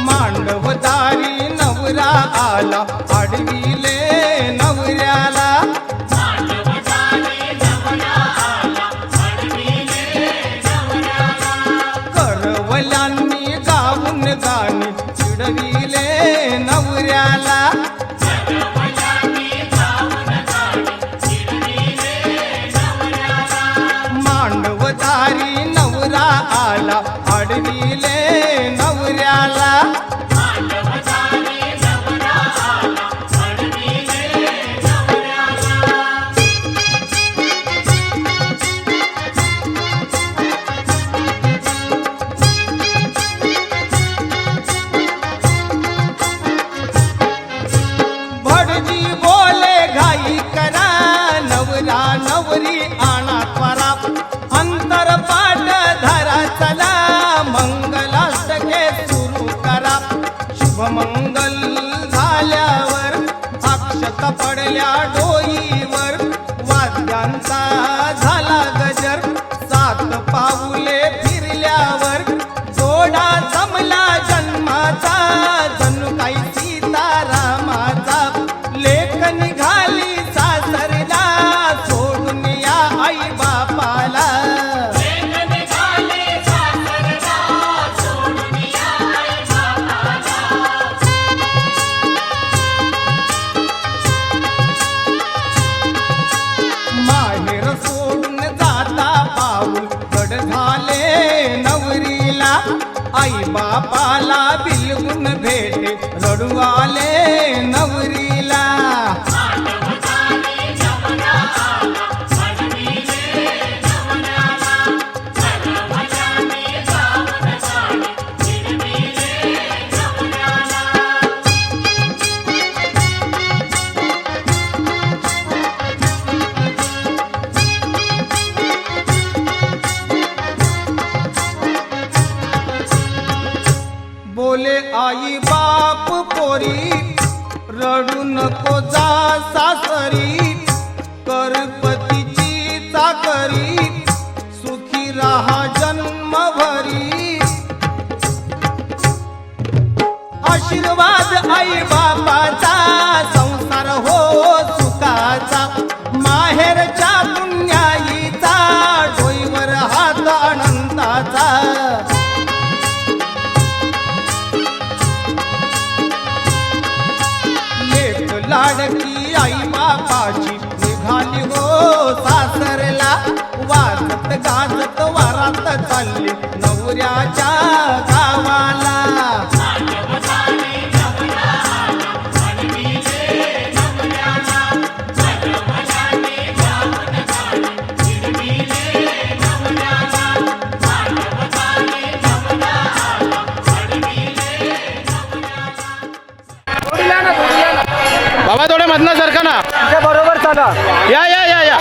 मांडवदारी नवरा आला आडविले नवऱ्याला, करवल्यांनी गाऊन गाणी चिडविले नवऱ्याला, मांडवदारी नवरा आला आडविले नवऱ्याला, भटजी बोले घाई करा नवरा नवरी आणा त्वरा, अंतर पाठ धरा चला मंगलाष्टके सुरू करा, शुभमंगल झाल्यावर अक्षत पडल्या डोईवर, वाद्यांचा झाला गजर, 7 पाऊले फिरल्यावर, जोडा जमला जन्माचा जणू काही सीतारामाचा, लेक निघाली सासरला सोडून या आई बापाला, माहेर सोडून जाता पाऊल गड झाले नवरीला, आई बापाला बिलगुन भेटे रडू आले नवरीला, बोले आई बाप पोरी रडू नको जा सासरी, करपतीची चाकरी सुखी राहा जन्मभरी, आशीर्वाद आई बापाचा संसार हो सुखाचा, माहेरच्या पुण्याईचा डोईवर हात अनंताचा, लाडकी आई बापाची निघाली हो सासरला, वाजत गाजत वरात चालली नवऱ्याच्या गावाला, बाबा थोडे मधनं सरका ना, बरोबर चला, या या या या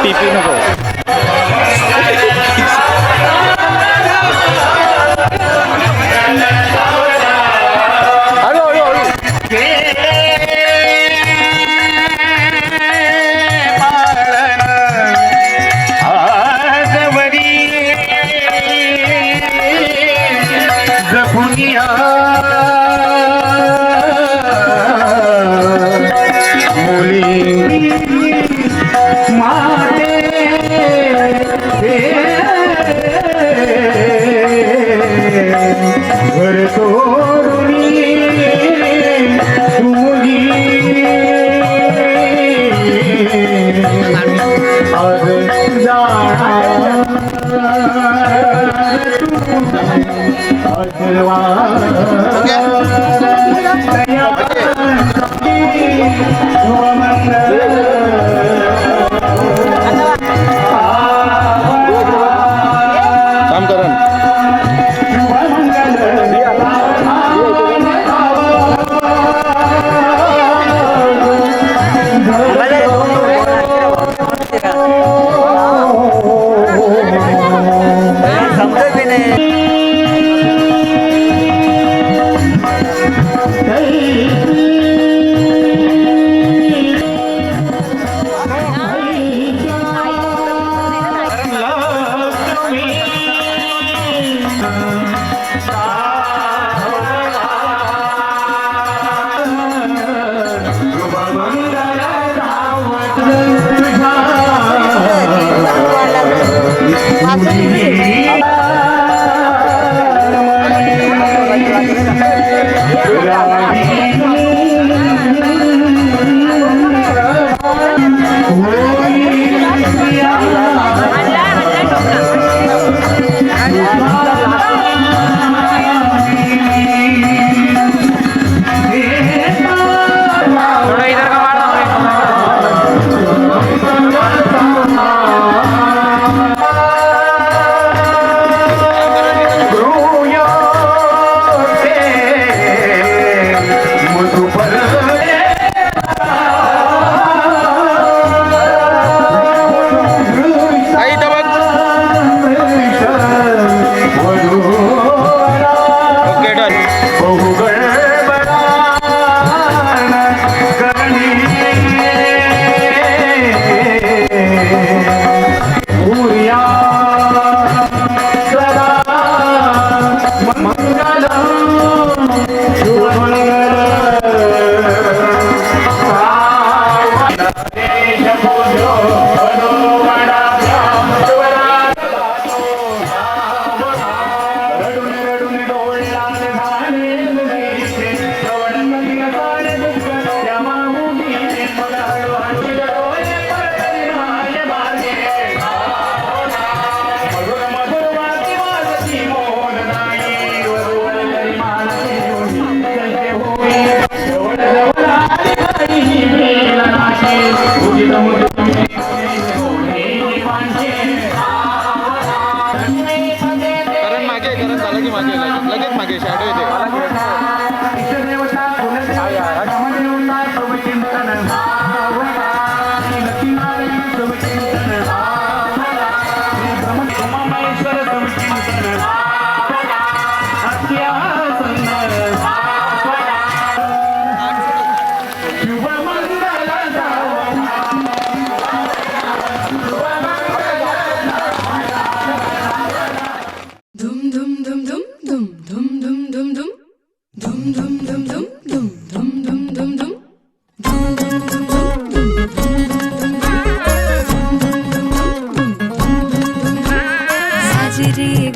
टीपी नको, हळू हळू हळू,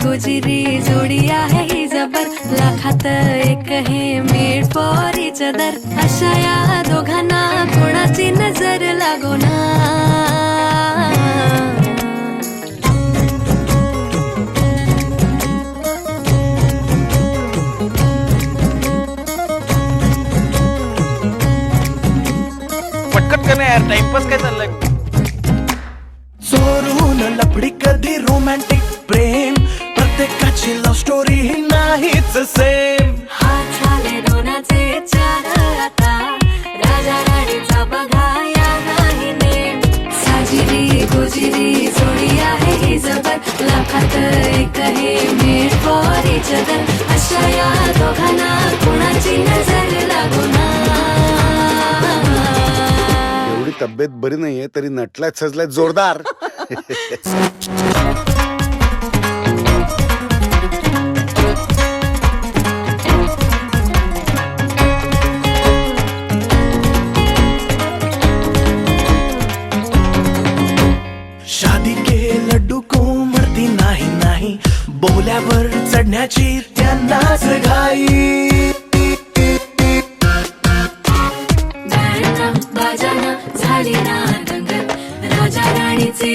गुजरी जोडी आहे ही जबर, लाखात एक हे मेड फॉर इच अदर. अशा या दोघांना कोणाची नजर लागो ना. पटकन कर ना यार, टाइमपास काय चाललंय. चोरून लपडी कधी रोमॅन्टिक प्रेम, प्रत्येकाची लव्ह स्टोरी ही नाहीच सेम. हात झाले दोनाचे चार आता, राजा राणीचा बघा या नाही नेम. साजिरी गुजरी जोडी आहे ही जबर, लाखात एक हे मेड फॉर इच अदर. अशा या दोघांना कोणाची नजर लागो ना. एवढी तब्येत बरी नाहीये तरी नटलाय सजलाय जोरदार. शादी के लड्डू कोंबडती नाही नाही, बोल्यावर चढण्याची त्यांनाच घाई. गाणं बाजाना झाली ना दंगल, राजा राणीचे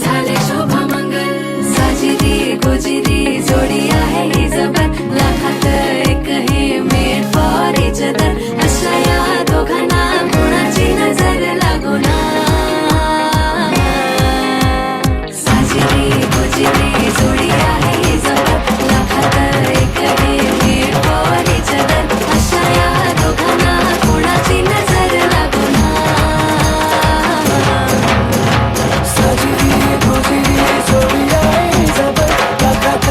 झाले शोभा मंगल. साजिरी गुजरी जोडी आहे ही जबर, लाखात एक हे मेड फॉर इच अदर. अशा या दोघांना कोणाची नजर लागो ना. साजिरी गुजरी जोडी आहे ही जबर, लाखात एक हे मेड फॉर इच अदर. अशा या दोघांना कोणाची नजर लागो ना. साजिरी गुजरी जोडी आहे जबर, लाखात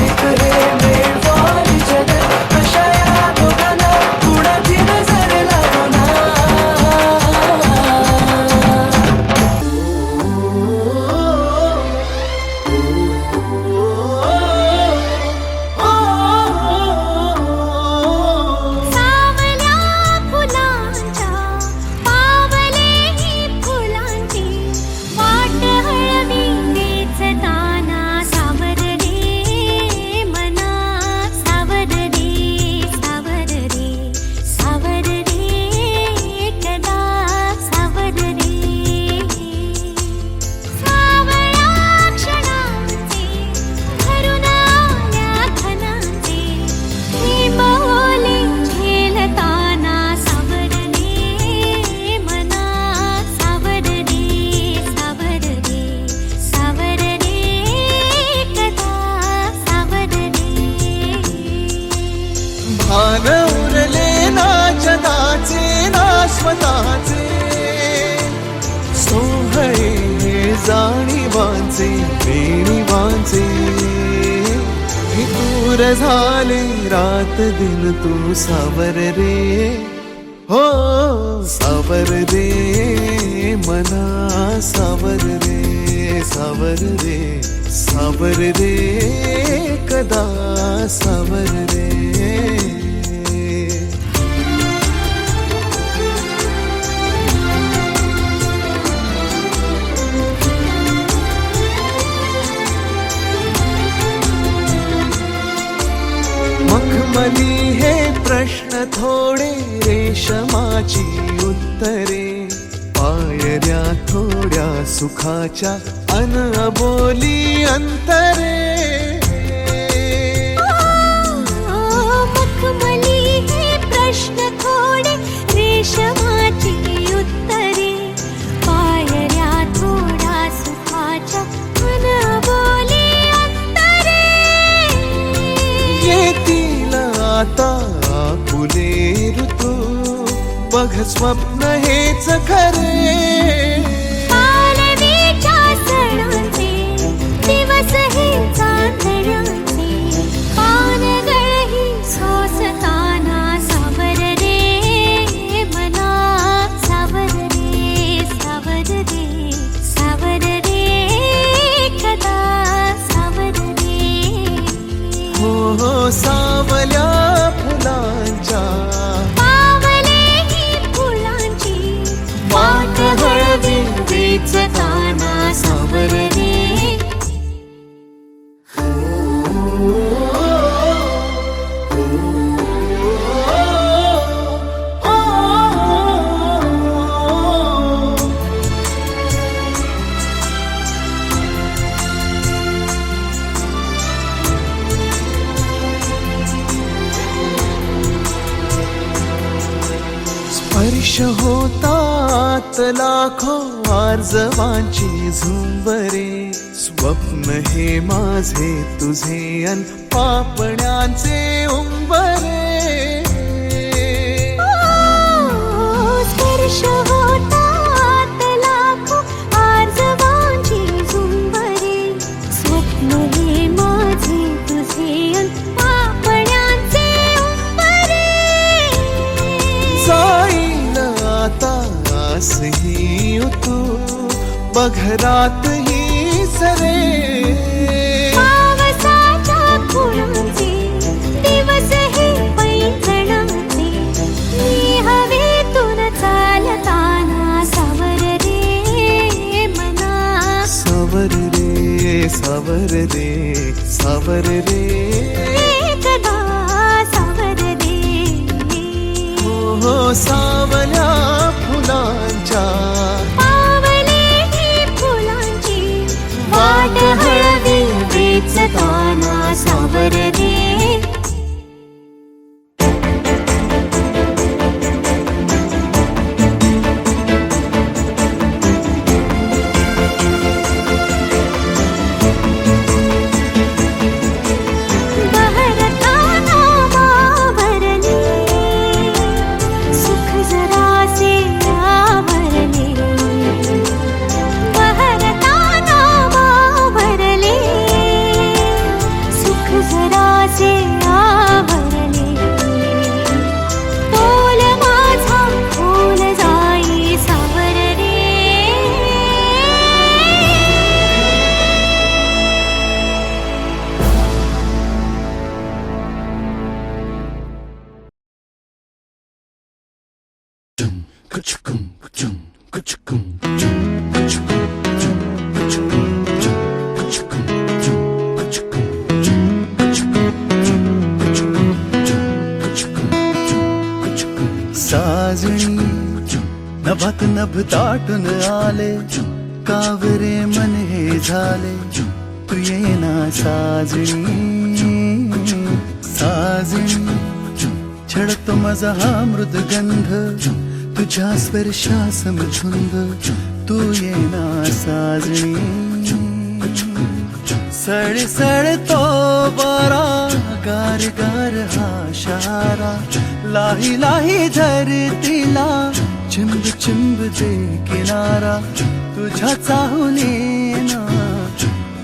एक हे मेड फॉर इच अदर. अशा या दोघांना कुणाची नजर लागो ना. सावल्या फुलांच्या पावलेही फुलांची वाट हळवी वेचताना. सावर रे मना सावर रे, सावर रे, सावर रे कदा सावर रे. सावळ्या क्षणांचे भरून आल्या खणांचे, ही बोली झेलताना. सावर रे मना सावर रे, सावर रे, सावर रे कदा सावर रे. भान उरले ना जगाचे ना स्वतःचे, सोहळे जाणीवांचे बेणीवांचे. हे दूर झाले रात दिन तू सावर रे, हो सावर रे मना सावर रे, सावर रे, सावर रे कदा सावर रे. मखमली हे प्रश्न थोडे, रेशमाची उत्तरे. पायऱ्या थोड्या सुखाच्या अन अबोली अंतरे. मखमली हे प्रश्न थोडे, रेशमाची उत्तरे. पायऱ्या थोडा सुखाच्या अनबोली अंतरे. येतील आता फुले ऋतू, बघ स्वप्न हेच खरे. पालवीच्या सणांचे दिवस हे चांदण्याचे, पानगळही सोसताना. सावर रे मना सावर रे, सावर रे, सावर रे कदा सावर रे. हो हो सावल्या फुलांच्या पावलेही फुलांची वाट हळवी स्पर्श होतात लाखो आर्जवांची झुंबरे, स्वप्न हे माझे तुझे अन पापण्यांचे उंबरे. स्पर्श होतात लाखो आर्जवांची झुंबरे, स्वप्न हे माझे तुझे अन पापण्यांचे उंबरे. जाईल आता आसही तू बघरात ही सरे, पावसाच्या खुणांचे दिवस हे पैंजणाचे, मी हवेतून चालताना सावर रे मना, सावर रे सावर रे सावर रे, एकदा सावर रे. हो सावल्या फुलांच्या पावले ही फुलांची वाट हळवी वेचताना सावर रे. बहरताना वावरले, सुख जरासे आवरले. बहरताना वावरले, सुख जरासे आवरले. तोल माझा खोल जाई सावर रे. साजणी नभात नभ दाटून आले, कावरे मन हे झाले, तू येना साजणी. साजणी छळतो माझा हा मृदगंध, तुझ्या स्पर्शासम झुंद, तू येना साजणी. सळसळतो वारा, गार गार हा शारा, लाही लाही धरतीला चिंब चिंब दे किनारा. तुझ्या चाहुलीना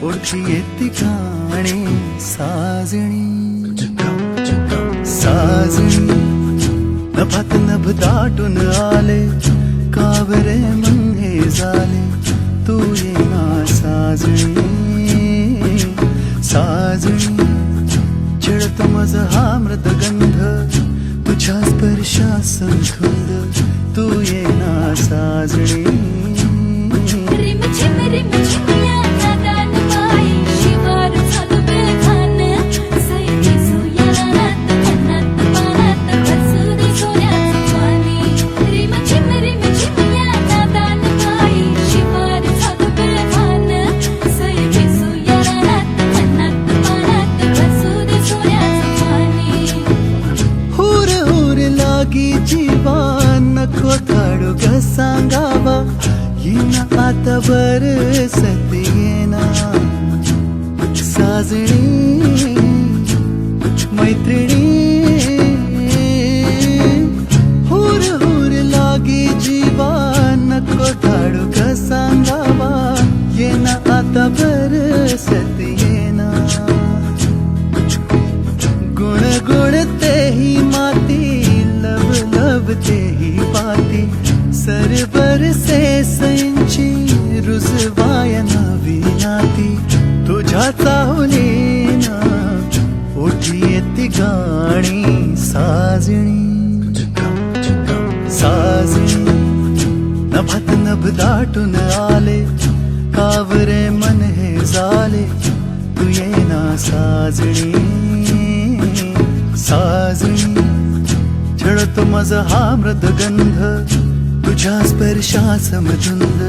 ओठी येती गाणी साजणी. साजणी नभात नभ दाटून आले, कावरे मन हे झाले, तू येना साजणी. साजणी चिळतो माझा हा मृदगंध, तुझ्या स्पर्शासम धुंद, तू येना साजणी. रिमझिम रिमझिम या नादान बाई, शिवार झालं बेभान, सैली सुयारात अन्नात पानात घरसू दे सोन्याचं पाणी. रिमझिम रिमझिम या नादान बाई, शिवार झालं बेभान, सैली सुयारात अन्नात पानात घरसू दे सोन्याचं पाणी. हुर हुर लागी जीवा, नको काढू ग सांगावा, येना आता बरसत येना साजणी. मैत्रिणी हुर हुर लागी जीवा, नको काढू ग सांगावा, येना आता बरसत येना. गुण गुण तेही माती, लब लब तेही पाती, सरबर से सैंची रुजवाय नवी नाती. तुझ्या चाहुलीना ओठी येती गाणी साजणी. साजणी नभात नभ दाटून आले, कावरे मन हे झाले, तू येना साजणी. साजणी छळतो माझा हा मृदगंध, तुझ्या स्पर्शासम धुंद,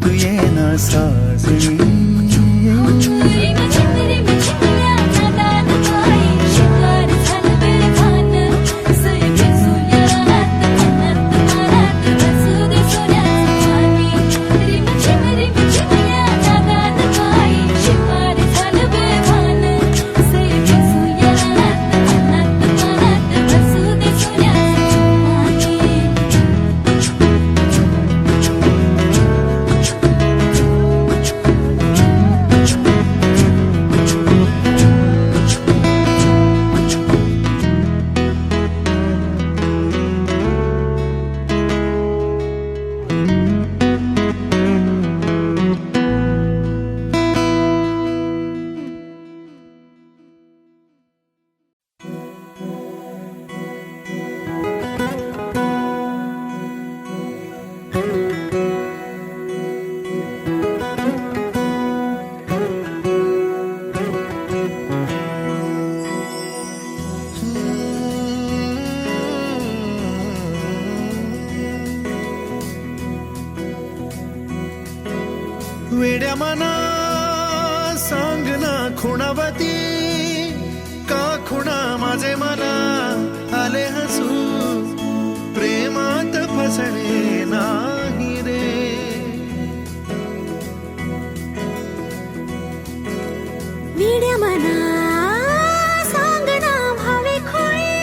तू येना साजणी. रिमझिम रिमझिम या नादान बाई, शिवार झालं बेभान, सैली सुयारात अन्नात पानात मना सांग ना खुणावती का खुणा माझे मला आले हसू प्रेमात फसणे नाही रे विड्या मना सांग ना भावे खोळे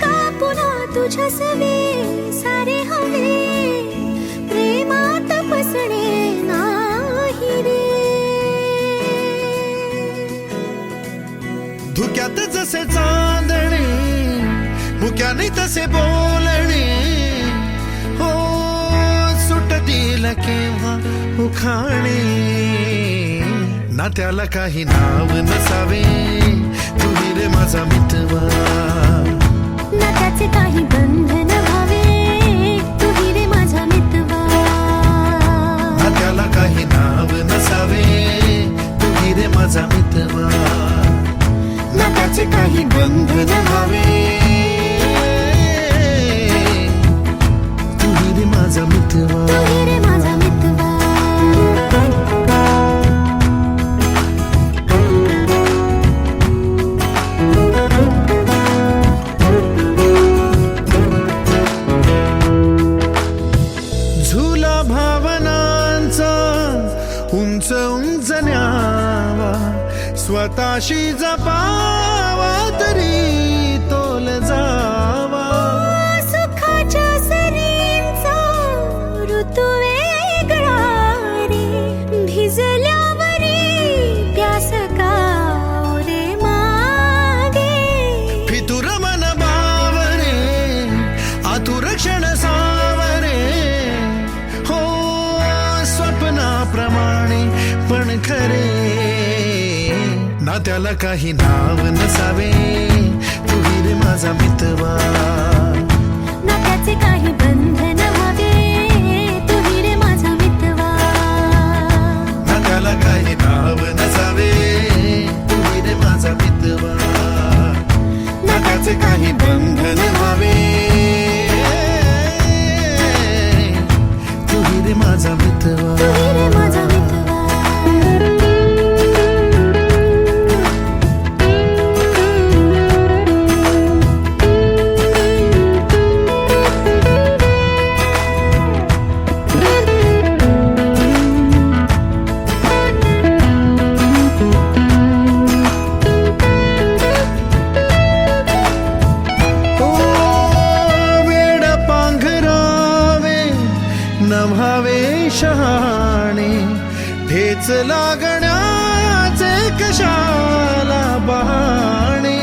का पुन्हा तुझ्या सवे सारे हवे प्रेमात फसणे नाही रे धुक्यात जसे चांदणे मुक्याने तसे बोलणे हो सुटतील केव्हा उखाणे ना त्याला काही नाव नसावे तुही रे माझा मितवा ना त्याचे काही बंधन व्हावे तुही रे माझा मितवा ना त्याला काही नाव नसावे तुही रे माझा मितवा ना त्याचे काही बंधन व्हावे तुही रे माझा मितवा तुही रे माझा मितवा झुला भावनांचा उंच उंच न्यावा स्वतःशी जपावा तरी तोल जावा सुखाच्या सरींचा ऋतू वेगळा रे भिजल्यावरी प्यास का रे मागे फितुर मन बावरे आतुर क्षण सावरे हो स्वप्नाप्रमाणे पण खरे ना त्याला काही नाव नसावे तुही रे माझा मितवा ना त्याचे काही बंधन व्हावे तुही रे माझा मितवा ना त्याला काही नाव नसावे तुही रे माझा मितवा ना त्याचे काही बंधन व्हावे तुही रे माझा मितवा तुही रे माझा मितवा नभावे शहाणे ठेच लागण्याचे कशाला बहाणे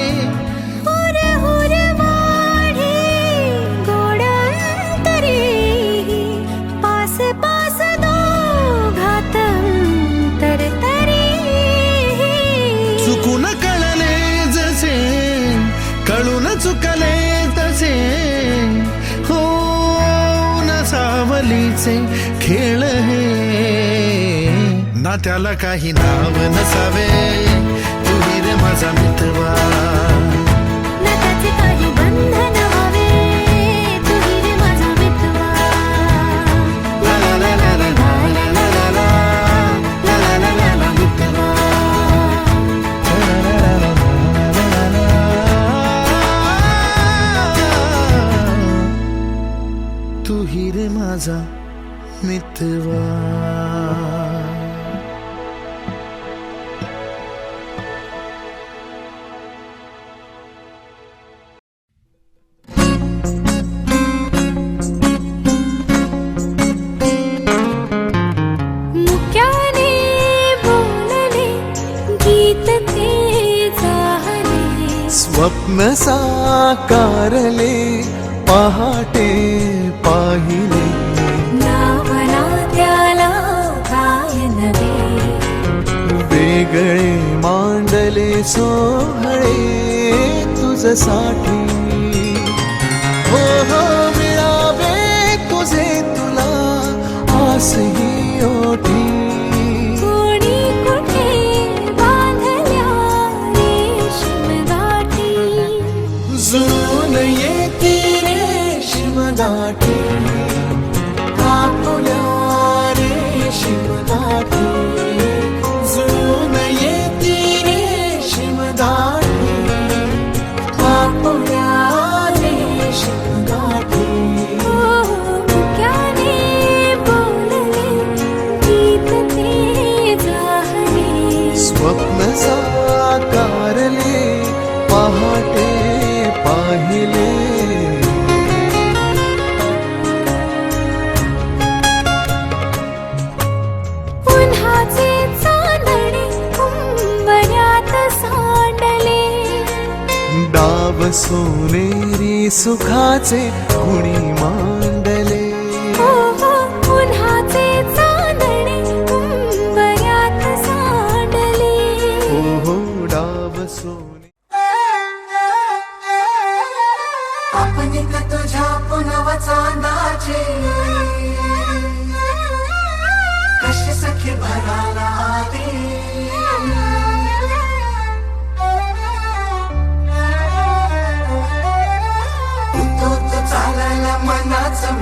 हुर हुर वाढे गोडांतरी पास पास दोघात तरतरी चुकून कळले जसे कळून चुकले तसे हो सावलीचे खेळ हे ना त्याला काही नाव नसावे तुही रे माझा मितवा ना त्याचे काही बंधन व्हावे तुही रे माझा मितवा ला ला ला ला ला ला ला ला ला ला ला ला ला ला मितवा तुही रे माझा मितवा मुक्याने बोलले गीत ते जाहले स्वप्न साकारले पहाटे पाहिले नावना त्याला काय नवे वेगळे मांडले सोहळे तुझसाठी हो हो मिळावे तुझे तुला आसही ओठी कोणी कुठे बांधल्या रेशीम गाठी जुळून येती रेशीम गाठी कापुल्या रेशीम गाठी सोनेरी सुखाचे कुणी मांडले. हो हो उन्हाचे चांदणे उंबऱ्यात सांडले. हो हो डाव सोने. आपण तुझ्या पुनव चांदाची कशी सखी भराला आली. तू चालायला मनाचं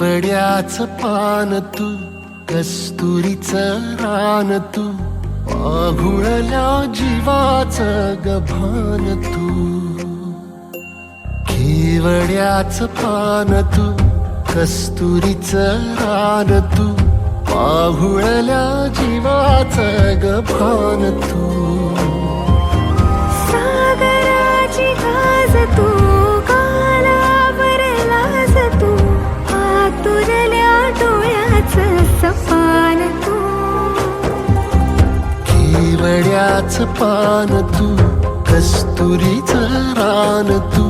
केवड्याच पान तू, कस्तुरीचं रान तू, आघुळल्या जीवाचं गभान तू. केवड्याच पान तू, कस्तुरीचं रान तू, आघुळल्या जीवाचं गभान तू. सागराची गाज तू, गालावर लाज तू, आतुरल्या डोळ्याचं सपान तू. केवड्याच पान तू, कस्तुरीचं रान तू,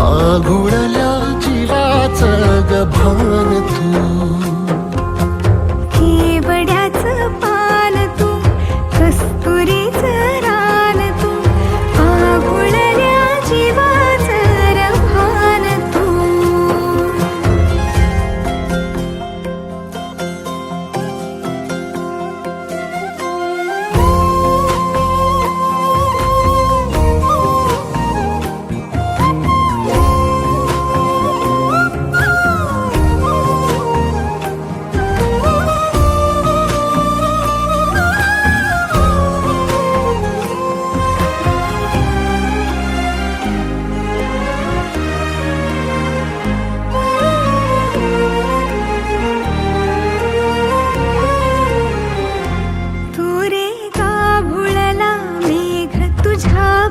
आघुळल्या जीवाचं गभान तू. केवड्याचं पान तू, कस्तुरीचं रान तू, आघुळल्या जीवाचं रभान तू.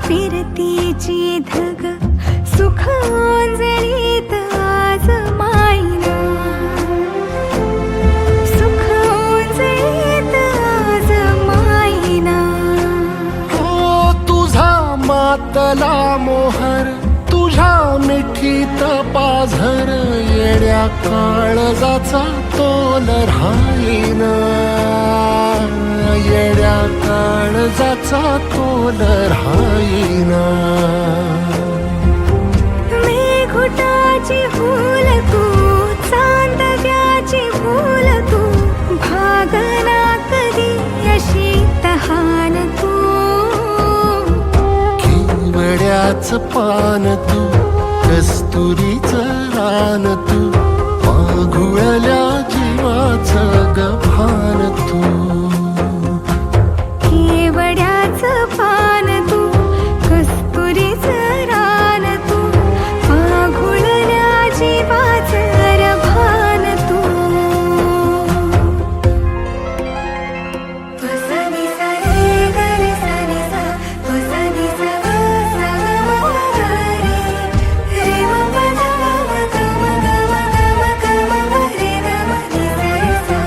फिरतीची धग सुख ओंजळीत आज मायना, सुख ओंजळीत आज मायना. हो तुझा मातला मोहर, तुझ्या मिठीत पाझर, येड्या काळजाचा तोल राहीना, येड्या काळजाचा तोल राहीना. मेघुटाची फूल तू, चांदव्याची फूल तू, भागना कधी अशी तहान तू. केवड्याच पान तू, कस्तुरीचं रान तू, आघुळल्या जीवाचं गभान तू. केवड्याचं पान तू, कस्तुरीचं रान तू, आघुळल्या जीवाचं रभान तू. सा नि सा रे ग रे सा नि सा, सा नि सा ग सा ग म ग रे, रे म प ध म ग म ग म ग म ग म ग रे ग म नि सा रे सा.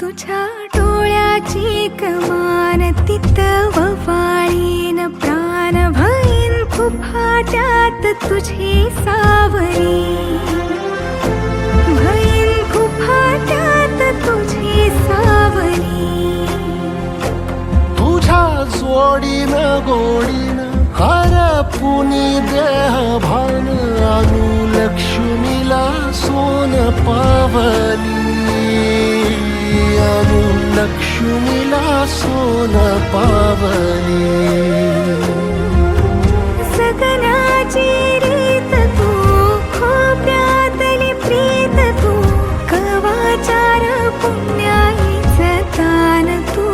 तुझ्या डोळ्याची कमान तिथं ववाळीन, प्राण भईन फुफाट्यात तुझी सावरी, भईन फुफाट्यात तुझी सावरी. तुझ्या जोडीनं गोडीनं हरपुनी देह भान, अनुलक्ष्मीला सोन पावली, अनुलक्ष्मीला सोन पावली. सगनाची रीत तू, खोप्यातली प्रीत तू, कवाचार पुण्याईचं दान तू.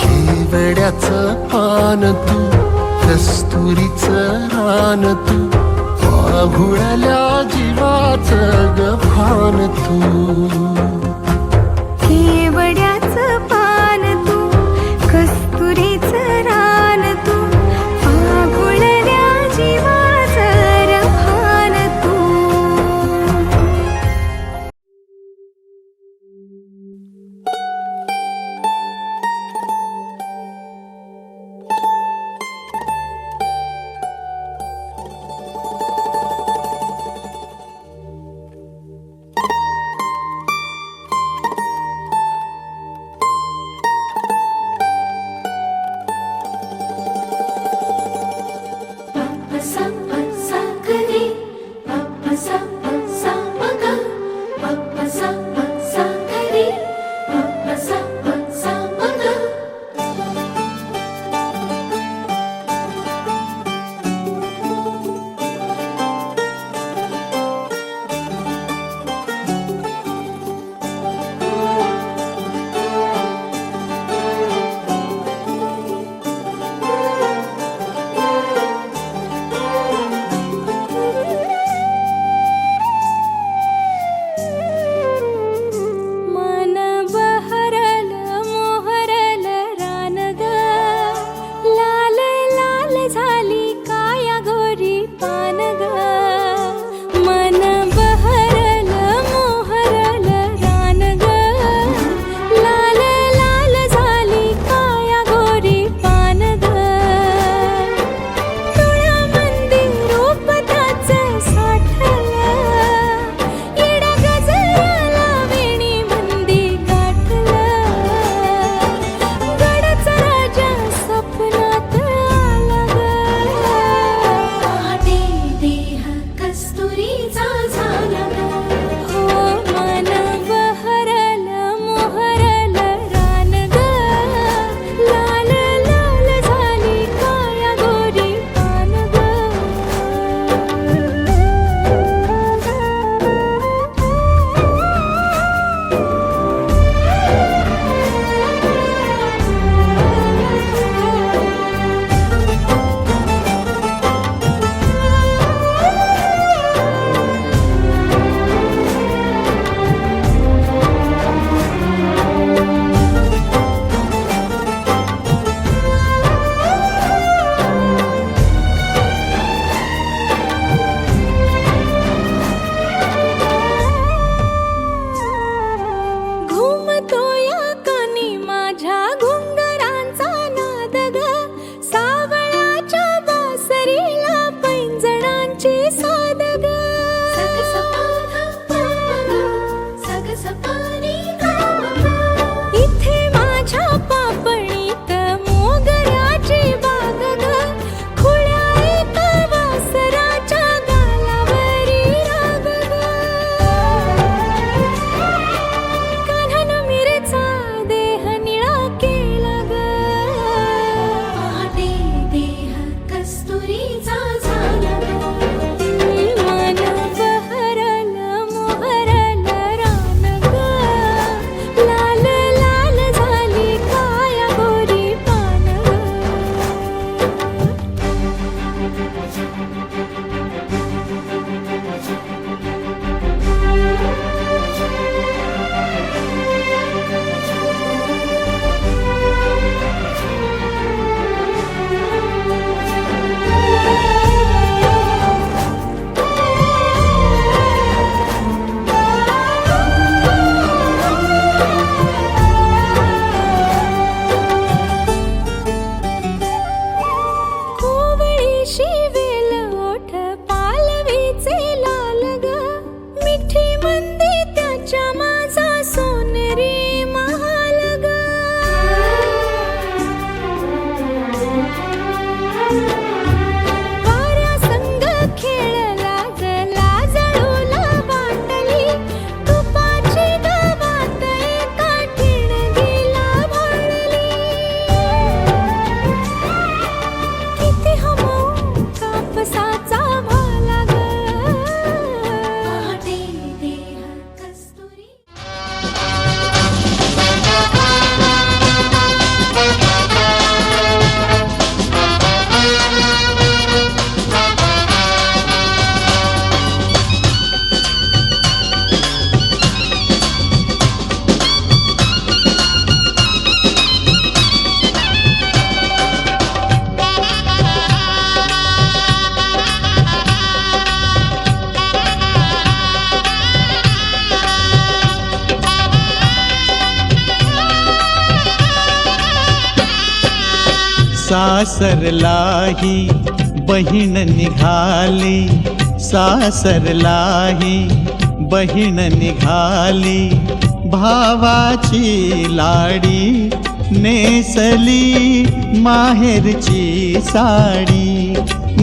केवड्याचं पान तू, कस्तुरीचं रान तू, आघुळल्या जीवाचं गभान तू. केवड्याचं पान तू, कस्तुरीचं रान तू, आघुळल्या जीवाचं रभान तू. तुमची साद ग इथे माझ्या पापणीत मोगऱ्याची बाग ग खुळ्या एका वासराच्या गालावरी राग ग कान्हान मिरेचा देह निळा केला ग पहाटे देह कस्तुरीचा झाला मन बहरल मोहरल रान ग लाल लाल झाली काया गोरी पान कोवळीशी वेल ओठ पालवीचे लाल ग मिठी मंदी त्याच्या माझा सोनेरी महाल ग वाऱ्या संग खेळला ग लाजळूला वाटली तुपाची गावात एका ठिणगीला भाळली किती हमो कापसाचा भाला ग पहाटे देह कस्तुरी सासरलाही बहीण निघाली सासरलाही बहीण निघाली भावाची लाडी नेसली माहेरची साडी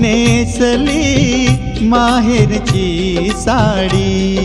नेसली माहेरची साडी